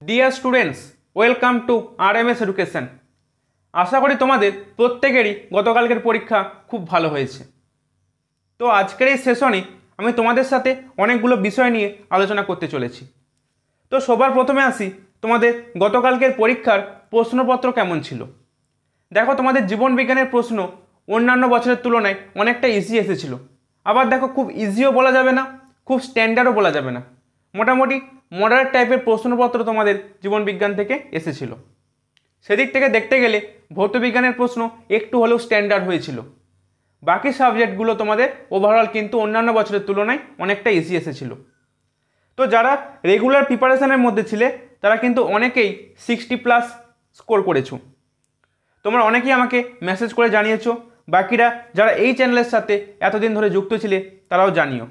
Deer students, welcome to RMS education. আশা করি তোমাদের প্রত্যেকেরই গতকালকের পরীক্ষা খুব ভালো হয়েছে। তো আজকের এই সেশনে আমি তোমাদের সাথে অনেকগুলো বিষয় নিয়ে আলোচনা করতে চলেছি। তো সবার প্রথমে আসি তোমাদের গতকালকের পরীক্ষার প্রশ্নপত্র কেমন ছিল। দেখো, তোমাদের জীবন বিজ্ঞানের প্রশ্ন অন্যান্য বছরের তুলনায় অনেকটা ইজি এসেছিল। আবার দেখো, খুব ইজিও বলা যাবে না, খুব স্ট্যান্ডার্ডও বলা যাবে না, মোটামুটি মডারেট টাইপের প্রশ্নপত্র তোমাদের জীবন বিজ্ঞান থেকে এসেছিল। সেদিক থেকে দেখতে গেলে ভৌত বিজ্ঞানের প্রশ্ন একটু হলেও স্ট্যান্ডার্ড হয়েছিল। বাকি সাবজেক্টগুলো তোমাদের ওভারঅল কিন্তু অন্যান্য বছরের তুলনায় অনেকটা ইজি এসেছিল। তো যারা রেগুলার প্রিপারেশনের মধ্যে ছিলে তারা কিন্তু অনেকেই 60+ স্কোর করেছো। তোমরা অনেকেই আমাকে মেসেজ করে জানিয়েছো, বাকিরা যারা এই চ্যানেলের সাথে এতদিন ধরে যুক্ত ছিলে তারাও জানিও।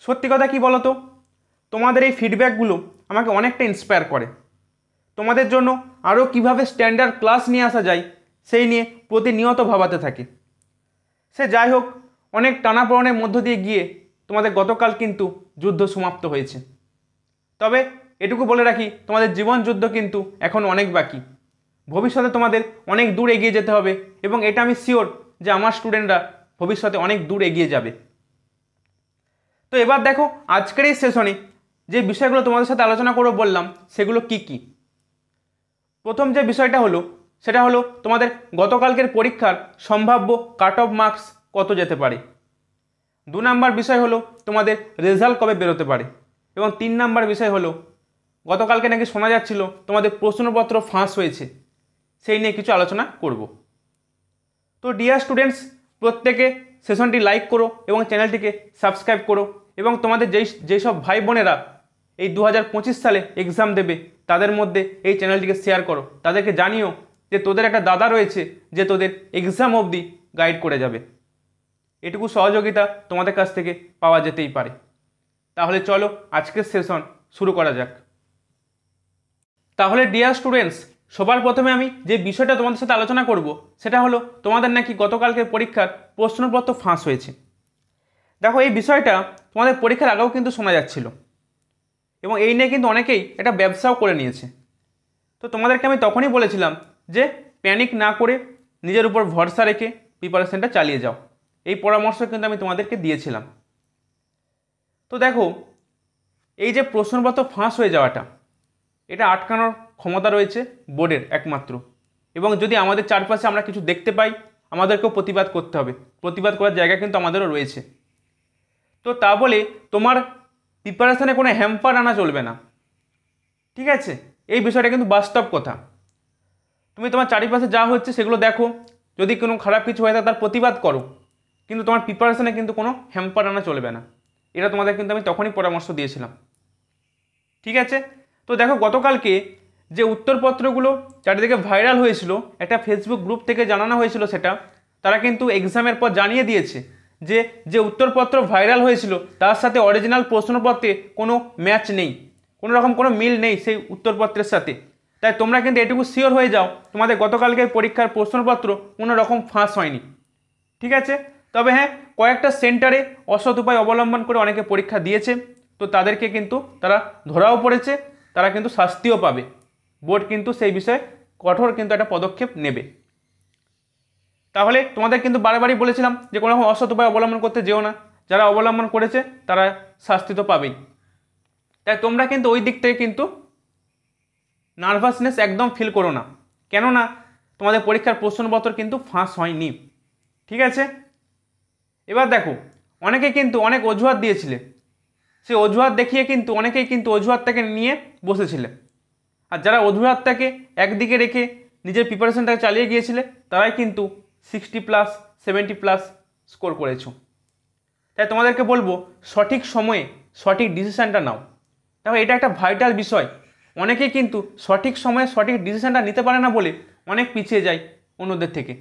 সত্যি কথা কি বলো তো, তোমাদের এই ফিডব্যাকগুলো আমাকে অনেকটা ইন্সপায়ার করে। তোমাদের জন্য আরও কিভাবে স্ট্যান্ডার্ড ক্লাস নিয়ে আসা যায় সেই নিয়ে প্রতিনিয়ত ভাবাতে থাকি। সে যাই হোক, অনেক টানাপোড়েনের মধ্য দিয়ে গিয়ে তোমাদের গতকাল কিন্তু যুদ্ধ সমাপ্ত হয়েছে। তবে এটুকু বলে রাখি, তোমাদের জীবন যুদ্ধ কিন্তু এখন অনেক বাকি। ভবিষ্যতে তোমাদের অনেক দূর এগিয়ে যেতে হবে এবং এটা আমি শিওর যে আমার স্টুডেন্টরা ভবিষ্যতে অনেক দূর এগিয়ে যাবে। তো এবার দেখো, আজকের এই সেশনে যে বিষয়গুলো তোমাদের সাথে আলোচনা করবো বললাম সেগুলো কি কি। প্রথম যে বিষয়টা হলো সেটা হলো তোমাদের গতকালকের পরীক্ষার সম্ভাব্য কাট অফ মার্কস কত যেতে পারে। 2 নাম্বার বিষয় হলো তোমাদের রেজাল্ট কবে বেরোতে পারে। এবং 3 নাম্বার বিষয় হলো গতকালকে নাকি শোনা যাচ্ছিল তোমাদের প্রশ্নপত্র ফাঁস হয়েছে, সেই নিয়ে কিছু আলোচনা করব। তো ডিয়ার স্টুডেন্টস, প্রত্যেকে সেশনটি লাইক করো এবং চ্যানেলটিকে সাবস্ক্রাইব করো এবং তোমাদের যেই সব ভাই বোনেরা এই 2025 সালে এক্সাম দেবে তাদের মধ্যে এই চ্যানেলটিকে শেয়ার করো। তাদেরকে জানিও যে তোদের একটা দাদা রয়েছে যে তোদের এক্সাম অবধি গাইড করে যাবে। এটুকু সহযোগিতা তোমাদের কাছ থেকে পাওয়া যেতেই পারে। তাহলে চলো আজকের সেশন শুরু করা যাক। তাহলে ডিয়ার স্টুডেন্টস, সবার প্রথমে আমি যে বিষয়টা তোমাদের সাথে আলোচনা করব সেটা হলো তোমাদের নাকি গতকালকের পরীক্ষার প্রশ্নপত্র ফাঁস হয়েছে। দেখো, এই বিষয়টা তোমাদের পরীক্ষার আগেও কিন্তু শোনা যাচ্ছিল এবং এই নিয়ে কিন্তু অনেকেই এটা ব্যবসাও করে নিয়েছে। তো তোমাদেরকে আমি তখনই বলেছিলাম যে প্যানিক না করে নিজের উপর ভরসা রেখে প্রিপারেশনটা চালিয়ে যাও। এই পরামর্শ কিন্তু আমি তোমাদেরকে দিয়েছিলাম। তো দেখো, এই যে প্রশ্নপত্র ফাঁস হয়ে যাওয়াটা, এটা আটকানোর ক্ষমতা রয়েছে বোর্ডের একমাত্র। এবং যদি আমাদের চারপাশে আমরা কিছু দেখতে পাই, আমাদেরকেও প্রতিবাদ করতে হবে। প্রতিবাদ করার জায়গা কিন্তু আমাদেরও রয়েছে। তো তা বলে তোমার প্রিপারেশনে কোনো হ্যাম্পার আনা চলবে না, ঠিক আছে? এই বিষয়টা কিন্তু বাস্তব কথা। তুমি তোমার চারিপাশে যা হচ্ছে সেগুলো দেখো, যদি কোনো খারাপ কিছু হয়ে থাকে তার প্রতিবাদ করো, কিন্তু তোমার প্রিপারেশনে কিন্তু কোনো হ্যাম্পার আনা চলবে না। এটা তোমাদের কিন্তু আমি তখনই পরামর্শ দিয়েছিলাম, ঠিক আছে? তো দেখো, গতকালকে যে উত্তরপত্রগুলো চারিদিকে ভাইরাল হয়েছিল, একটা ফেসবুক গ্রুপ থেকে জানানো হয়েছিল সেটা, তারা কিন্তু এক্সামের পর জানিয়ে দিয়েছে যে যে উত্তরপত্র ভাইরাল হয়েছিল তার সাথে অরিজিনাল প্রশ্নপত্রে কোনো ম্যাচ নেই, কোনো রকম কোনো মিল নেই সেই উত্তরপত্রের সাথে। তাই তোমরা কিন্তু এটুকু শিওর হয়ে যাও তোমাদের গতকালকের পরীক্ষার প্রশ্নপত্র কোনো রকম ফাঁস হয়নি, ঠিক আছে? তবে হ্যাঁ, কয়েকটা সেন্টারে অসৎ উপায় অবলম্বন করে অনেকে পরীক্ষা দিয়েছে, তো তাদেরকে কিন্তু তারা ধরাও পড়েছে, তারা কিন্তু শাস্তিও পাবে। বোর্ড কিন্তু সেই বিষয়ে কঠোর কিন্তু একটা পদক্ষেপ নেবে। তাহলে তোমাদের কিন্তু বারবারই বলেছিলাম যে কোনো রকম অসৎ উপায় অবলম্বন করতে যেও না, যারা অবলম্বন করেছে তারা শাস্তি তো পাবেই। তাই তোমরা কিন্তু ওই দিক থেকে কিন্তু নার্ভাসনেস একদম ফিল করো না, কেননা তোমাদের পরীক্ষার প্রশ্নপত্র কিন্তু ফাঁস হয়নি, ঠিক আছে? এবার দেখো, অনেকে কিন্তু অনেক অজুহাত দিয়েছিলে, সেই অজুহাত দেখিয়ে কিন্তু অনেকেই কিন্তু অজুহাতটাকে নিয়ে বসেছিলে। আর যারা অজুহাতটাকে একদিকে রেখে নিজের প্রিপারেশনটাকে চালিয়ে গিয়েছিলে তারাই কিন্তু 60+, 70+ স্কোর করেছো। তাই তোমাদেরকে বলবো সঠিক সময়ে সঠিক ডিসিশানটা নাও। দেখো, এটা একটা ভাইটাল বিষয়। অনেকেই কিন্তু সঠিক সময়ে সঠিক ডিসিশানটা নিতে পারে না বলে অনেক পিছিয়ে যায় অন্যদের থেকে,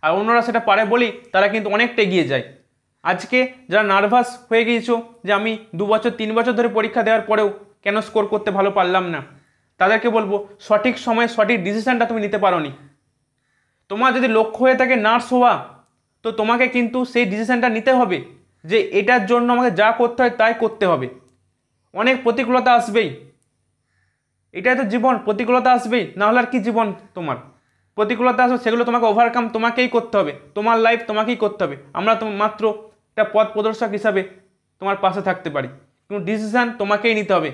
আর অন্যরা সেটা পারে বলেই তারা কিন্তু অনেকটা এগিয়ে যায়। আজকে যারা নার্ভাস হয়ে গিয়েছো যে আমি 2 বছর 3 বছর ধরে পরীক্ষা দেওয়ার পরেও কেন স্কোর করতে ভালো পারলাম না, তাদেরকে বলবো সঠিক সময়ে সঠিক ডিসিশানটা তুমি নিতে পারোনি। তোমার যদি লক্ষ্য হয়ে থাকে নার্স হওয়া, তো তোমাকে কিন্তু সেই ডিসিশানটা নিতে হবে যে এটার জন্য আমাকে যা করতে হয় তাই করতে হবে। অনেক প্রতিকূলতা আসবেই, এটাই তো জীবন, প্রতিকূলতা আসবেই, না হলে আর কি জীবন তোমার। প্রতিকূলতা আসবে, সেগুলো তোমাকে ওভারকাম তোমাকেই করতে হবে, তোমার লাইফ তোমাকেই করতে হবে। আমরা তো মাত্র একটা পথ প্রদর্শক হিসাবে তোমার পাশে থাকতে পারি, কিন্তু ডিসিশান তোমাকেই নিতে হবে।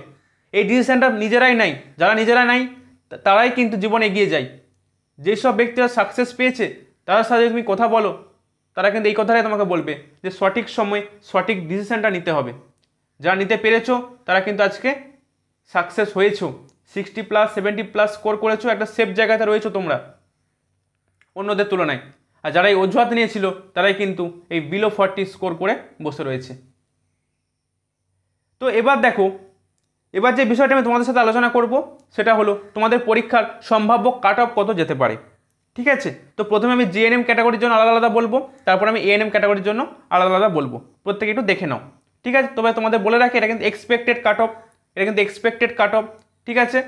এই ডিসিশানটা নিজেরাই নাই, যারা নিজেরা নাই তারাই কিন্তু জীবনে এগিয়ে যায়। যেসব ব্যক্তিরা সাকসেস পেয়েছে তাদের সাথে তুমি কথা বলো, তারা কিন্তু এই কথাটাই তোমাকে বলবে যে সঠিক সময় সঠিক ডিসিশানটা নিতে হবে। যারা নিতে পেরেছো তারা কিন্তু আজকে সাকসেস হয়েছো, 60+, 70+ স্কোর করেছো, একটা সেফ জায়গাতে রয়েছো তোমরা অন্যদের তুলনায়। আর যারা এই অজুহাত নিয়েছিল তারাই কিন্তু এই বিলো 40 স্কোর করে বসে রয়েছে। তো এবার দেখো, এবার যে বিষয়টা আমি তোমাদের সাথে আলোচনা করব সেটা হলো তোমাদের পরীক্ষার সম্ভাব্য কাট অফ কত যেতে পারে। ঠিক আছে, তো প্রথমে আমি জিএনএম ক্যাটাগরির জন্য আলাদা আলাদা বলবো, তারপর আমি এএনএম ক্যাটাগরির জন্য আলাদা আলাদা বলবো, প্রত্যেকে একটু দেখে নাও। ঠিক আছে, তবে তোমাদের বলে রাখি এটা কিন্তু এক্সপেক্টেড কাট অফ, এটা কিন্তু এক্সপেক্টেড কাট অফ। ঠিক আছে,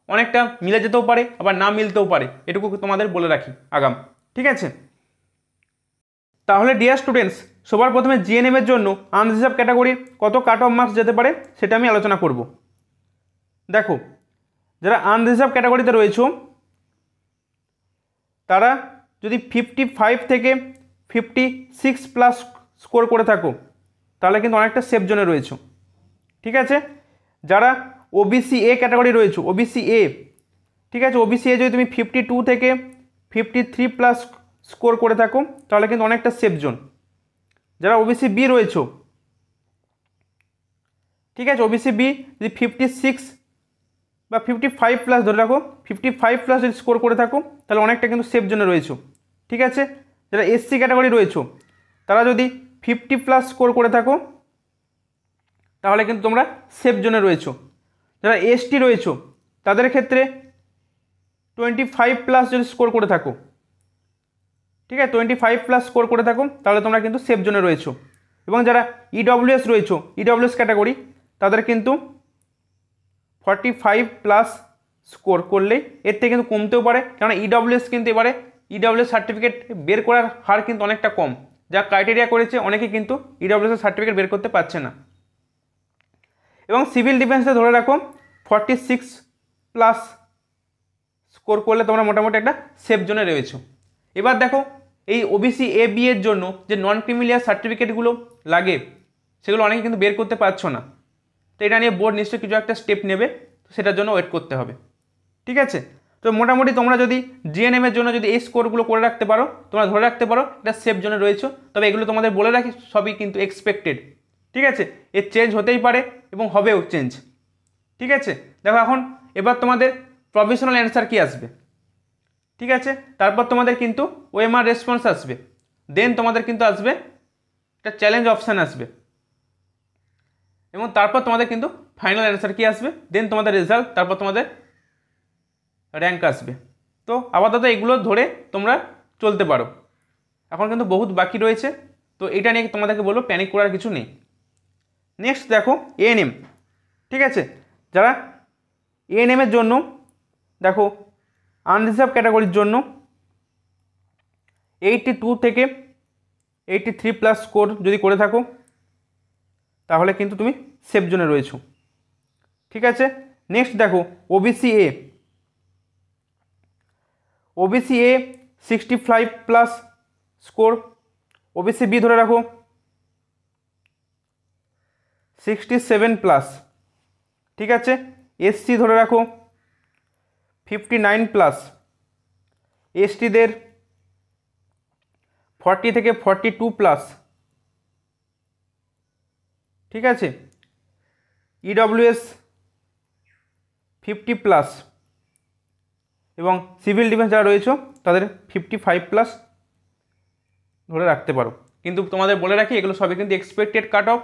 অনেকটা মিলে যেতেও পারে আবার না মিলতেও পারে, এটুকু তোমাদের বলে রাখি আগাম। ঠিক আছে, তাহলে ডিয়ার স্টুডেন্টস, সবার প্রথমে জিএনএম এর জন্য আনরিজার্ভ ক্যাটাগরির কত কাট অফ মার্কস যেতে পারে সেটা আমি আলোচনা করব। দেখো, যারা আনরিজার্ভ ক্যাটাগরিতে রয়েছে তারা যদি 55 থেকে 56+ স্কোর করে থাকো তাহলে কিন্তু অনেকটা সেফ জোনে রয়েছে। ঠিক আছে, যারা ওবিসি এ ক্যাটাগরি রয়েছে, ওবিসি এ, ঠিক আছে, ওবিসি এ যদি তুমি 52 থেকে 53+ স্কোর করে থাকো তাহলে কিন্তু অনেকটা সেফ জোন। যারা ওবিসি বি রয়েছে, ঠিক আছে, ওবিসি বি যদি 56 বা 55+ ধরে রাখো, 55+ যদি স্কোর করে থাকো তাহলে অনেকটা কিন্তু সেফ জোনে রয়েছে। ঠিক আছে, যারা এসসি ক্যাটাগরি রয়েছে তারা যদি 50+ স্কোর করে থাকো তাহলে কিন্তু তোমরা সেফ জোনে রয়েছে। যারা এসটি রয়েছে তাদের ক্ষেত্রে 25+ যদি স্কোর করে থাকো, ঠিক আছে, 25+ স্কোর করে থাকো তাহলে তোমরা কিন্তু সেফ জোনে রয়েছে। এবং যারা ইডব্লিউএস রয়েছে, ইডব্লিউএস ক্যাটাগরি, তাদের কিন্তু 45+ স্কোর করলেই, এর থেকে কিন্তু কমতেও পারে, কারণ ইডব্লিউএস কিন্তু এবারে ইডব্লিউএস সার্টিফিকেট বের করার হার কিন্তু অনেকটা কম। যা ক্রাইটেরিয়া করেছে অনেকে কিন্তু ইডব্লিউএস সার্টিফিকেট বের করতে পারছে না। এবং সিভিল ডিফেন্সে ধরে রাখো 46+ স্কোর করলে তোমরা মোটামুটি একটা সেফ জোনে রয়েছো। এবার দেখো, এই ওবিসি এ বি এর জন্য যে নন ক্রিমিলিয়ার সার্টিফিকেটগুলো লাগে সেগুলো অনেকে কিন্তু বের করতে পারছো না। তো এটা নিয়ে বোর্ড নিশ্চয়ই কিছু একটা স্টেপ নেবে, তো সেটার জন্য ওয়েট করতে হবে। ঠিক আছে, তো মোটামুটি তোমরা যদি জিএনএম এর জন্য যদি এই স্কোরগুলো করে রাখতে পারো, তোমরা ধরে রাখতে পারো এটা সেফ জোনে রয়েছো। তবে এগুলো তোমাদের বলে রাখি সবই কিন্তু এক্সপেক্টেড। ঠিক আছে, এর চেঞ্জ হতেই পারে এবং হবেও চেঞ্জ। ঠিক আছে, দেখো এখন এবার তোমাদের প্রভিশনাল অ্যান্সার কি আসবে। ঠিক আছে, তারপর তোমাদের কিন্তু ওএমআর রেসপন্স আসবে, দেন তোমাদের কিন্তু আসবে একটা চ্যালেঞ্জ অপশান আসবে, এবং তারপর তোমাদের কিন্তু ফাইনাল অ্যান্সার কি আসবে, দেন তোমাদের রেজাল্ট, তারপর তোমাদের র্যাঙ্ক আসবে। তো আপাতত এগুলো ধরে তোমরা চলতে পারো, এখন কিন্তু বহুত বাকি রয়েছে। তো এটা নিয়ে তোমাদেরকে বলবো প্যানিক করার কিছু নেই। নেক্সট দেখো এএনএম। ঠিক আছে, যারা এএনএমের জন্য দেখো আনরিজার্ভ ক্যাটাগরির জন্য 82 থেকে 83+ স্কোর যদি করে থাকো তাহলে কিন্তু তুমি সেফ জোনে রয়েছো। ঠিক আছে, নেক্সট দেখো OBC A, OBC A 65+ score, OBC B ধরে রাখো 67+। ঠিক আছে, এসসি ধরে রাখো 59+, এসটিদের 40 থেকে 42+। ঠিক আছে, ইডব্লিউএস 50+, এবং সিভিল ডিফেন্স যারা রয়েছে তাদের 55+ ধরে রাখতে পারো। কিন্তু তোমাদের বলে রাখি এগুলো সবই কিন্তু এক্সপেক্টেড কাট অফ,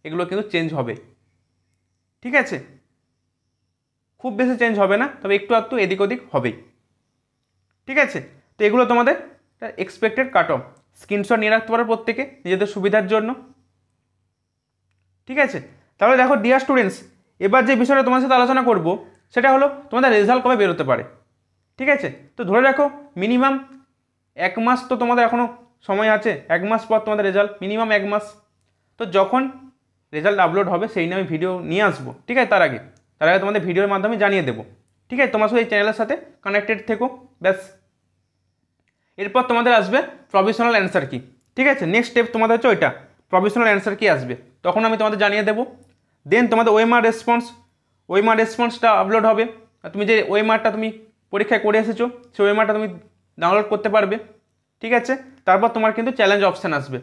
এগুলো কিন্তু চেঞ্জ হবে। ঠিক আছে, খুব বেশি চেঞ্জ হবে না, তবে একটু একটু এদিক ওদিক হবেই। ঠিক আছে, তো এগুলো তোমাদের এক্সপেক্টেড কাট অফ, স্ক্রিনশট নিয়ে রাখতে পারো প্রত্যেকে নিজেদের সুবিধার জন্য। ঠিক আছে, তাহলে দেখো ডিয়ার স্টুডেন্টস, এবার যে বিষয়টা তোমার সাথে আলোচনা করব সেটা হলো তোমাদের রেজাল্ট কবে বেরোতে পারে। ঠিক আছে, তো ধরে রাখো মিনিমাম 1 মাস তো তোমাদের এখনও সময় আছে, 1 মাস পর তোমাদের রেজাল্ট, মিনিমাম 1 মাস। তো যখন রেজাল্ট আপলোড হবে সেই নিয়ে আমি ভিডিও নিয়ে আসবো। ঠিক আছে, তার আগে তোমাদের ভিডিওর মাধ্যমে জানিয়ে দেবো ঠিক আছে, তোমার শুধু এই চ্যানেলের সাথে কানেক্টেড থেকো, ব্যাস। এরপর তোমাদের আসবে প্রভিশনাল অ্যান্সার কি। ঠিক আছে, নেক্সট স্টেপ তোমাদের হচ্ছে ওইটা, প্রভিশনাল অ্যান্সার কি আসবে, তখন আমি তোমাদের জানিয়ে দেবো। দেন তোমাদের ওএমআর রেসপন্সটা আপলোড হবে। আর তুমি যে ওএমআরটা তুমি পরীক্ষায় করে এসেছো সেই ওএমআরটা তুমি ডাউনলোড করতে পারবে। ঠিক আছে, তারপর তোমার কিন্তু চ্যালেঞ্জ অপশান আসবে।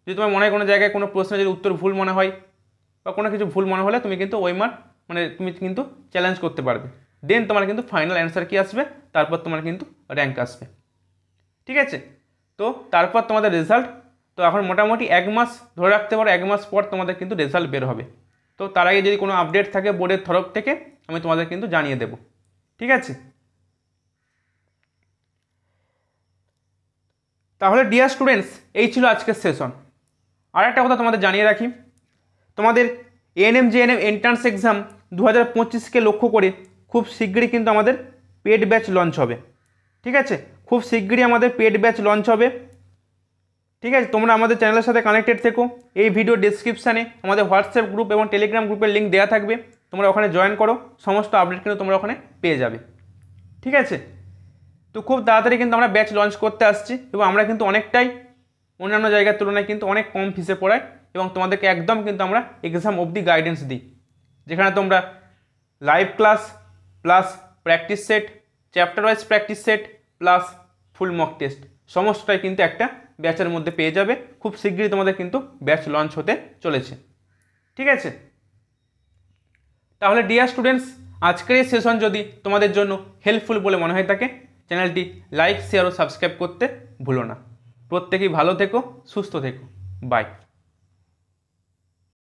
যদি তোমার মনে হয় কোনো জায়গায় কোনো প্রশ্নের যদি উত্তর ভুল মনে হয় বা কোনো কিছু ভুল মনে হলে তুমি কিন্তু ওএমআর মানে তুমি কিন্তু চ্যালেঞ্জ করতে পারবে। দেন তোমার কিন্তু ফাইনাল অ্যান্সার কি আসবে, তারপর তোমার কিন্তু র্যাঙ্ক আসবে। ঠিক আছে, তো তারপর তোমাদের রেজাল্ট, তো এখন মোটামুটি 1 মাস ধরে রাখতে পারো, 1 মাস পর তোমাদের কিন্তু রেজাল্ট বের হবে। তো তার আগে যদি কোনো আপডেট থাকে বোর্ডের তরফ থেকে আমি তোমাদের কিন্তু জানিয়ে দেব। ঠিক আছে, তাহলে ডিয়ার স্টুডেন্টস, এই ছিল আজকের সেশন। আর একটা কথা তোমাদের জানিয়ে রাখি, তোমাদের এএনএম জেএনএম এন্ট্রান্স এক্সাম 2025কে লক্ষ্য করে খুব শীঘ্রই কিন্তু আমাদের পেড ব্যাচ লঞ্চ হবে। ঠিক আছে, খুব শীঘ্রই আমাদের পেড ব্যাচ লঞ্চ হবে। ঠিক আছে, তোমরা আমাদের চ্যানেলের সাথে কানেক্টেড থেকো। এই ভিডিও ডেসক্রিপশানে আমাদের হোয়াটসঅ্যাপ গ্রুপ এবং টেলিগ্রাম গ্রুপের লিঙ্ক দেওয়া থাকবে, তোমরা ওখানে জয়েন করো, সমস্ত আপডেট কিন্তু তোমরা ওখানে পেয়ে যাবে। ঠিক আছে, তো খুব তাড়াতাড়ি কিন্তু আমরা ব্যাচ লঞ্চ করতে আসছি এবং আমরা কিন্তু অনেকটাই অন্যান্য জায়গার তুলনায় কিন্তু অনেক কম ফিসে পড়াই এবং তোমাদেরকে একদম কিন্তু আমরা এক্সাম অবধি গাইডেন্স দিই, যেখানে তোমরা live class plus practice set, chapter wise practice set plus full mock test সমস্তটাই কিন্তু একটা ব্যাচের মধ্যে পেয়ে যাবে। খুব শীঘ্রই তোমাদের কিন্তু ব্যাচ লঞ্চ হতে চলেছে। ঠিক আছে, তাহলে ডিয়ার স্টুডেন্টস, আজকের এই সেশন যদি তোমাদের জন্য হেল্পফুল বলে মনে হয় থাকে, চ্যানেলটি লাইক শেয়ার ও সাবস্ক্রাইব করতে ভুলো না। প্রত্যেকেই ভালো থেকো, সুস্থ থেকো, বাই।